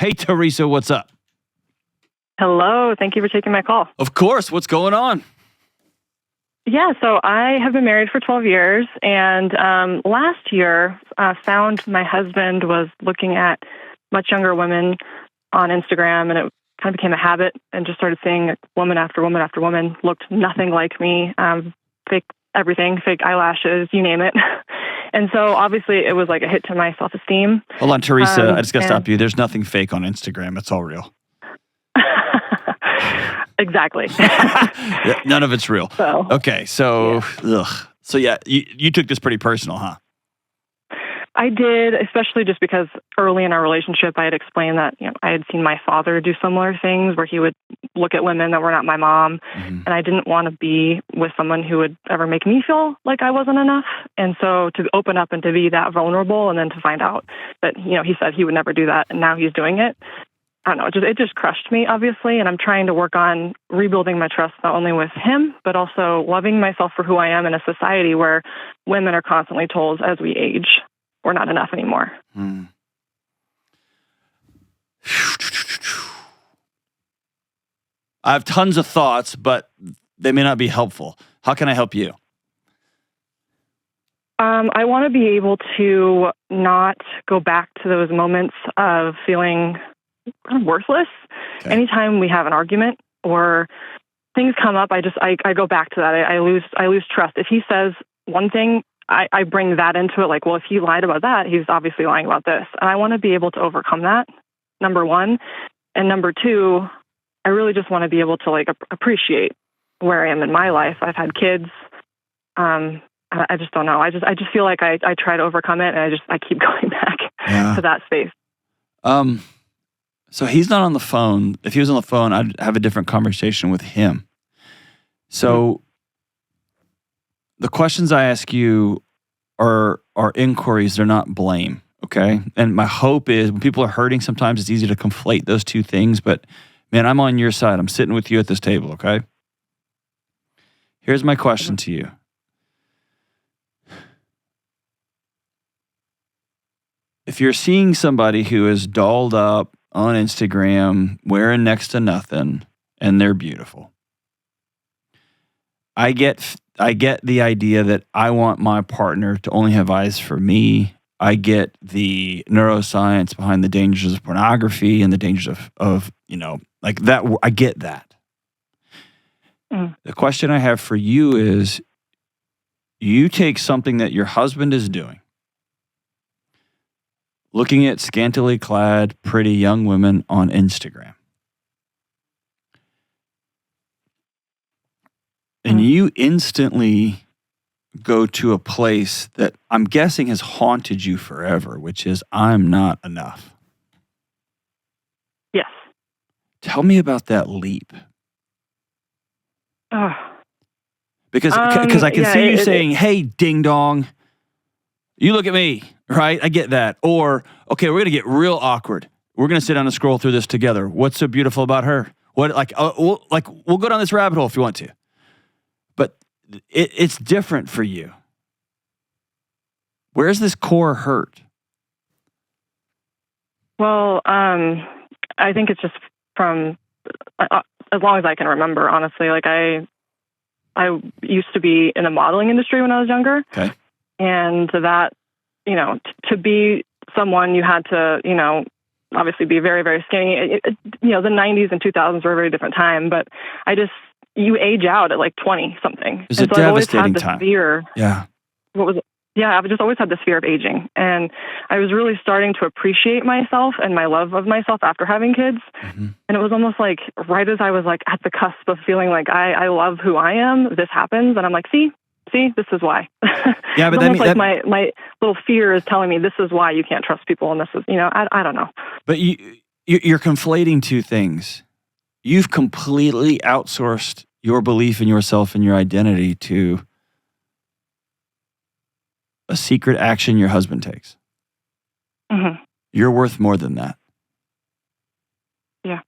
Hey, Teresa, what's up? Hello. Thank you for taking my call. Of course. What's going on? Yeah, so I have been married for 12 years, and last year found my husband was looking at much younger women on Instagram, and it kind of became a habit, and just started seeing woman after woman after woman looked nothing like me, fake everything, fake eyelashes, you name it. And so obviously it was like a hit to my self-esteem. Hold on, Teresa. I just got to stop you. There's nothing fake on Instagram. It's all real. Exactly. None of it's real. So, okay, so, So yeah, you took this pretty personal, huh? I did, especially just because early in our relationship, I had explained that I had seen my father do similar things where he would look at women that were not my mom, and I didn't want to be with someone who would ever make me feel like I wasn't enough. And so to open up and to be that vulnerable, and then to find out that he said he would never do that, and now he's doing it. I don't know. It just crushed me, obviously, and I'm trying to work on rebuilding my trust not only with him, but also loving myself for who I am in a society where women are constantly told as we age, we're not enough anymore. I have tons of thoughts, but they may not be helpful. How can I help you? I want to be able to not go back to those moments of feeling kind of worthless. Okay. Anytime we have an argument or things come up, I go back to that. I lose trust. If he says one thing, I bring that into it. Like, well, if he lied about that, he's obviously lying about this. And I want to be able to overcome that, number one. And number two, I really just want to be able to appreciate where I am in my life. I've had kids. I just don't know. I just feel like I try to overcome it, and I keep going back to that space. So he's not on the phone. If he was on the phone, I'd have a different conversation with him. So the questions I ask you are inquiries. They're not blame, okay? And my hope is when people are hurting, sometimes it's easy to conflate those two things. But, man, I'm on your side. I'm sitting with you at this table, okay? Here's my question to you. If you're seeing somebody who is dolled up on Instagram, wearing next to nothing, and they're beautiful, I get the idea that I want my partner to only have eyes for me. I get the neuroscience behind the dangers of pornography and the dangers of like that. I get that. The question I have for you is, you take something that your husband is doing, looking at scantily clad, pretty young women on Instagram, and you instantly go to a place that I'm guessing has haunted you forever, which is, I'm not enough. Yes. Tell me about that leap. Because I can see you saying, hey, ding dong, you look at me, right? I get that. Or, okay, we're going to get real awkward. We're going to sit down and scroll through this together. What's so beautiful about her? We'll go down this rabbit hole if you want to. But it's different for you. Where's this core hurt? Well, I think it's just from as long as I can remember, honestly. Like I used to be in the modeling industry when I was younger. Okay. And that, to be someone, you had to, obviously be very, very skinny. The 90s and 2000s were a very different time, but you age out at like 20 something. It's a devastating time. Fear. Yeah. I've just always had this fear of aging. And I was really starting to appreciate myself and my love of myself after having kids. Mm-hmm. And it was almost like right as I was like at the cusp of feeling like I love who I am, this happens. And I'm like, see, this is why. Yeah, but my little fear is telling me this is why you can't trust people. And this is, I don't know. But you're conflating two things. You've completely outsourced your belief in yourself and your identity to a secret action your husband takes. Mm-hmm. You're worth more than that. Yeah.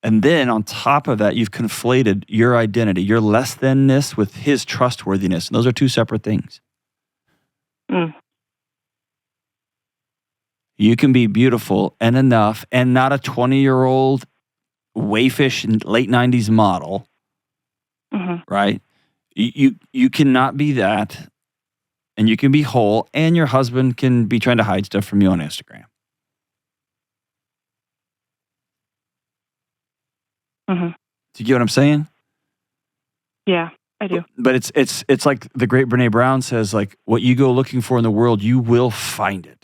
And then on top of that, you've conflated your identity, your less thanness, with his trustworthiness. And those are two separate things. You can be beautiful and enough and not a 20-year-old wayfish late 90s model, right? You cannot be that, and you can be whole, and your husband can be trying to hide stuff from you on Instagram. Do you get what I'm saying? Yeah, I do. But it's like the great Brene Brown says, like, what you go looking for in the world, you will find it.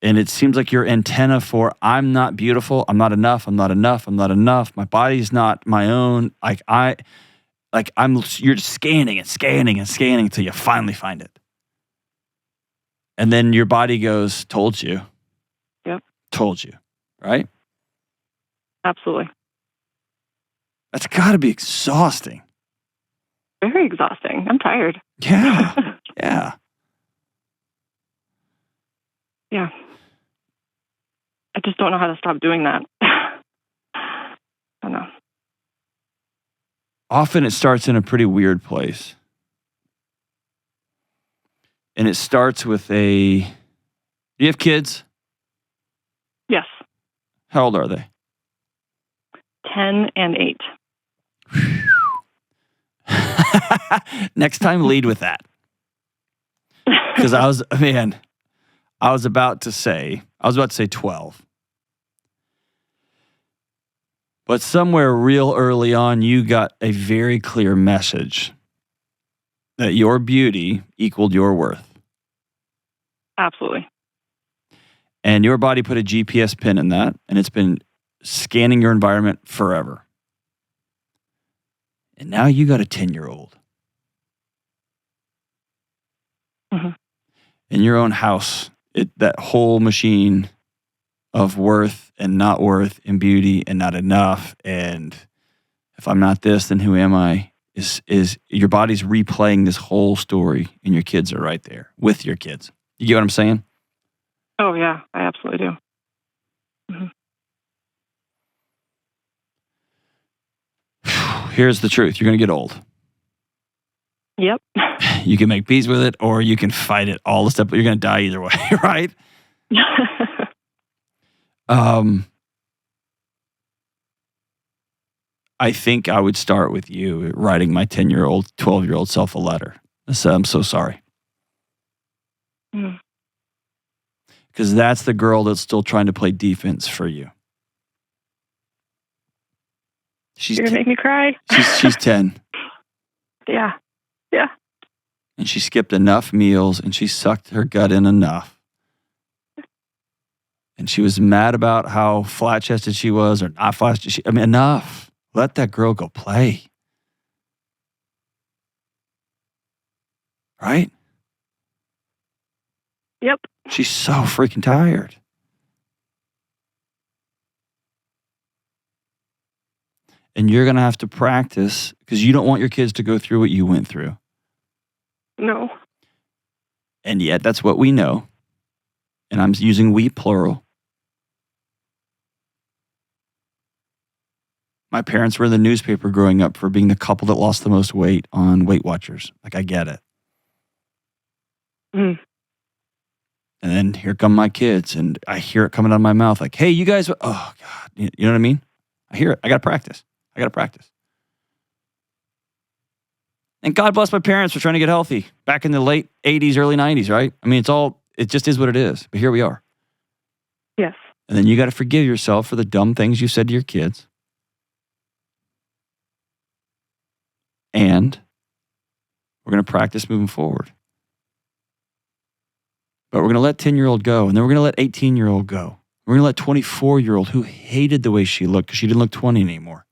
And it seems like your antenna for I'm not beautiful, I'm not enough, I'm not enough, I'm not enough. My body's not my own. You're just scanning and scanning and scanning until you finally find it. And then your body goes, told you. Yep. Told you. Right? Absolutely. That's got to be exhausting. Very exhausting. I'm tired. Yeah. Yeah. Yeah. I just don't know how to stop doing that. I don't know. Often it starts in a pretty weird place. And it starts with do you have kids? Yes. How old are they? 10 and 8. Next time, lead with that. Because I was about to say 12. But somewhere real early on, you got a very clear message that your beauty equaled your worth. Absolutely. And your body put a GPS pin in that, and it's been scanning your environment forever. And now you got a 10-year-old. In your own house, that whole machine of worth and not worth and beauty and not enough, and if I'm not this, then who am I, is your body's replaying this whole story, and your kids are right there with your kids. You get what I'm saying? Oh, yeah, I absolutely do. Here's the truth. You're going to get old. Yep. You can make peace with it, or you can fight it all the steps, but you're going to die either way, right? I think I would start with you writing my 10-year-old, 12-year-old self a letter. I said, I'm so sorry. Because that's the girl that's still trying to play defense for you. You're going to make me cry. She's 10. Yeah. Yeah. And she skipped enough meals, and she sucked her gut in enough. And she was mad about how flat-chested she was or not flat-chested. Enough. Let that girl go play. Right? Yep. She's so freaking tired. And you're going to have to practice because you don't want your kids to go through what you went through. No. And yet that's what we know. And I'm using we plural. My parents were in the newspaper growing up for being the couple that lost the most weight on Weight Watchers. Like, I get it. And then here come my kids, and I hear it coming out of my mouth like, hey, you guys, oh, God. You know what I mean? I hear it. I got to practice. And God bless my parents for trying to get healthy back in the late 80s, early 90s, right? It just is what it is. But here we are. Yes. And then you got to forgive yourself for the dumb things you said to your kids. And we're going to practice moving forward. But we're going to let 10-year-old go, and then we're going to let 18-year-old go. We're going to let 24-year-old who hated the way she looked because she didn't look 20 anymore.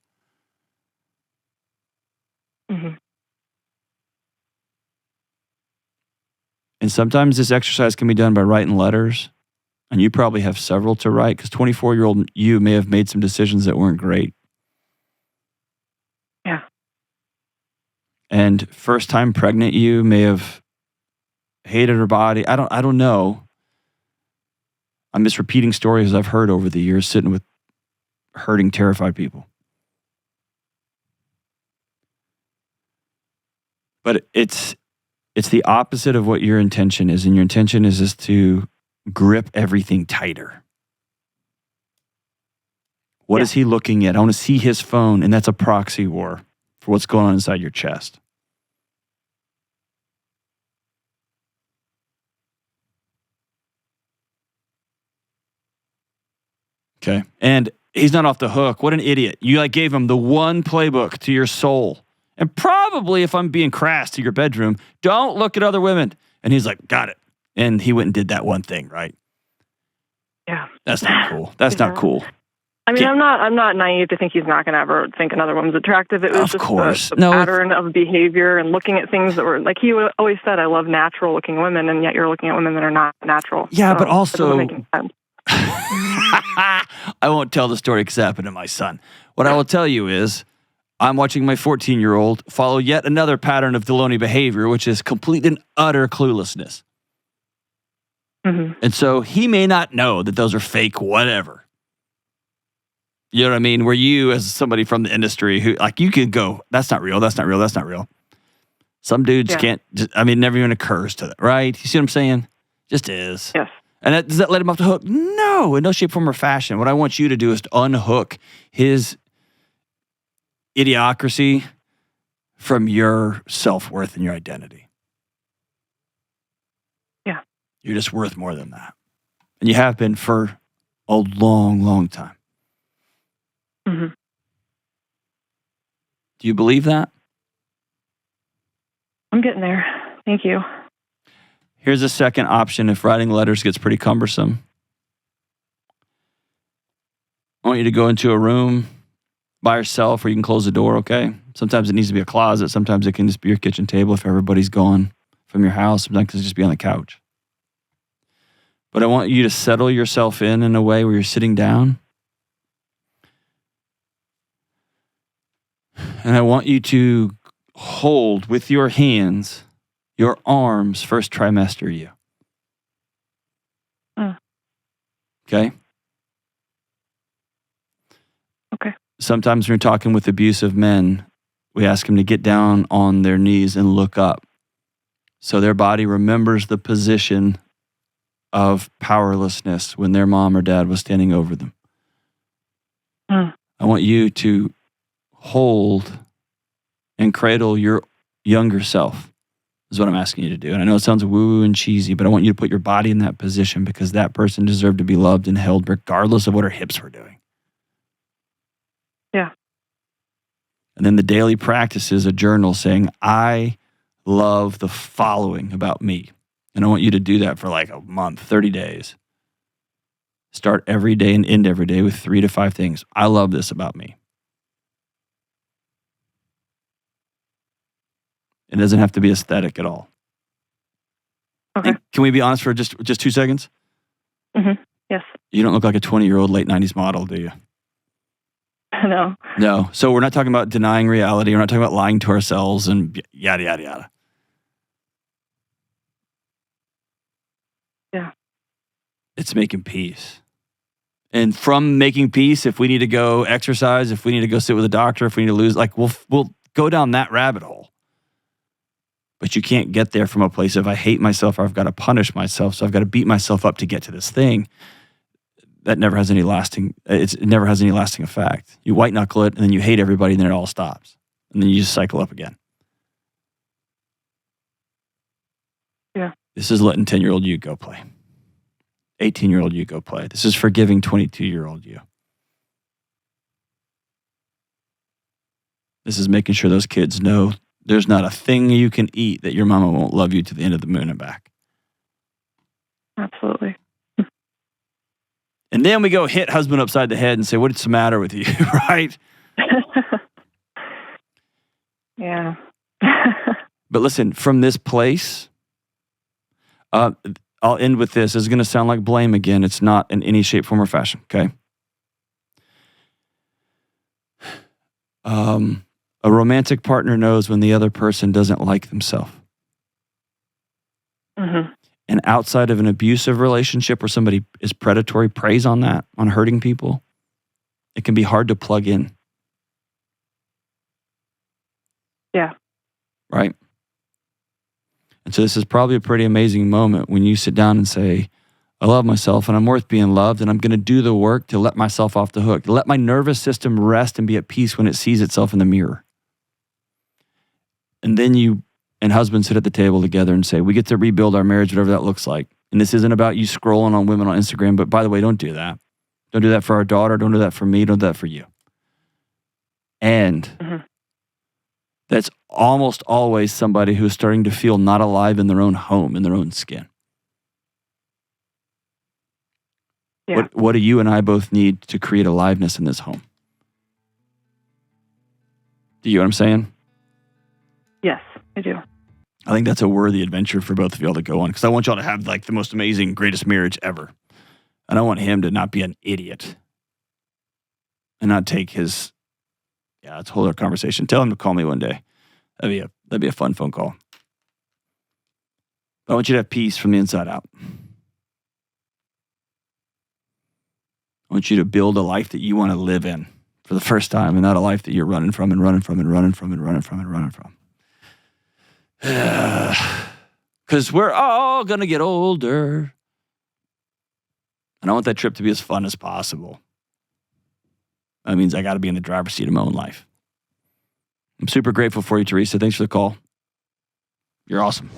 And sometimes this exercise can be done by writing letters, and you probably have several to write because 24-year-old you may have made some decisions that weren't great. Yeah. And first-time pregnant you may have hated her body. I don't know. I'm just repeating stories I've heard over the years sitting with hurting, terrified people. But it's the opposite of what your intention is. And your intention is to grip everything tighter. What is he looking at? I want to see his phone, and that's a proxy war for what's going on inside your chest. Okay. And he's not off the hook. What an idiot. You gave him the one playbook to your soul. And probably, if I'm being crass, to your bedroom, don't look at other women. And he's like, got it. And he went and did that one thing, right? Yeah. That's not cool. That's not cool. I mean, I'm not naive to think he's not going to ever think another woman's attractive. It was just the pattern of behavior and looking at things that were, like he always said, I love natural-looking women, and yet you're looking at women that are not natural. Yeah, so but also... it doesn't make any sense. I won't tell the story because it happened to my son. What I will tell you is I'm watching my 14-year-old follow yet another pattern of Delony behavior, which is complete and utter cluelessness. Mm-hmm. And so he may not know that those are fake whatever. You know what I mean? Where you, as somebody from the industry, who you can go, that's not real, that's not real, that's not real. Some dudes can't, it never even occurs to them, right? You see what I'm saying? Just is. Yes. And does that let him off the hook? No, in no shape, form, or fashion. What I want you to do is to unhook his idiocracy from your self-worth and your identity. Yeah. You're just worth more than that. And you have been for a long, long time. Mm-hmm. Do you believe that? I'm getting there. Thank you. Here's a second option if writing letters gets pretty cumbersome. I want you to go into a room by yourself where you can close the door, okay? Sometimes it needs to be a closet. Sometimes it can just be your kitchen table if everybody's gone from your house. Sometimes it can just be on the couch. But I want you to settle yourself in a way where you're sitting down. And I want you to hold with your hands your arms first trimester you. Okay? Okay. Sometimes when you're talking with abusive men, we ask them to get down on their knees and look up. So their body remembers the position of powerlessness when their mom or dad was standing over them. I want you to hold and cradle your younger self, is what I'm asking you to do. And I know it sounds woo-woo and cheesy, but I want you to put your body in that position because that person deserved to be loved and held regardless of what her hips were doing. Yeah. And then the daily practice is a journal saying, I love the following about me. And I want you to do that for a month, 30 days. Start every day and end every day with 3 to 5 things. I love this about me. It doesn't have to be aesthetic at all. Okay. And can we be honest for just 2 seconds? Mm-hmm. Yes. You don't look like a 20-year-old late 90s model, do you? No. No. So we're not talking about denying reality. We're not talking about lying to ourselves and yada, yada, yada. Yeah. It's making peace. And from making peace, if we need to go exercise, if we need to go sit with a doctor, if we need to lose, we'll go down that rabbit hole. But you can't get there from a place of I hate myself or I've got to punish myself, so I've got to beat myself up to get to this thing. That never has any lasting, it never has any lasting effect. You white knuckle it and then you hate everybody and then it all stops. And then you just cycle up again. Yeah. This is letting 10-year-old you go play. 18-year-old you go play. This is forgiving 22-year-old you. This is making sure those kids know there's not a thing you can eat that your mama won't love you to the end of the moon and back. Absolutely. And then we go hit husband upside the head and say, what's the matter with you, right? Yeah. But listen, from this place, I'll end with this. It's going to sound like blame again. It's not in any shape, form, or fashion, okay? A romantic partner knows when the other person doesn't like themselves. Mm-hmm. And outside of an abusive relationship where somebody is predatory, preys on that, on hurting people, it can be hard to plug in. Yeah. Right? And so this is probably a pretty amazing moment when you sit down and say, I love myself and I'm worth being loved, and I'm going to do the work to let myself off the hook, to let my nervous system rest and be at peace when it sees itself in the mirror. And then you and husband sit at the table together and say, we get to rebuild our marriage, whatever that looks like. And this isn't about you scrolling on women on Instagram, but by the way, don't do that. Don't do that for our daughter. Don't do that for me. Don't do that for you. And that's almost always somebody who's starting to feel not alive in their own home, in their own skin. Yeah. What do you and I both need to create aliveness in this home? Do you know what I'm saying? Yes, I do. I think that's a worthy adventure for both of y'all to go on, because I want y'all to have like the most amazing, greatest marriage ever. And I want him to not be an idiot and not take his, let's hold our conversation. Tell him to call me one day. That'd be a fun phone call. But I want you to have peace from the inside out. I want you to build a life that you want to live in for the first time, and not a life that you're running from and running from and running from and running from and running from. Because we're all going to get older. And I want that trip to be as fun as possible. That means I got to be in the driver's seat of my own life. I'm super grateful for you, Teresa. Thanks for the call. You're awesome.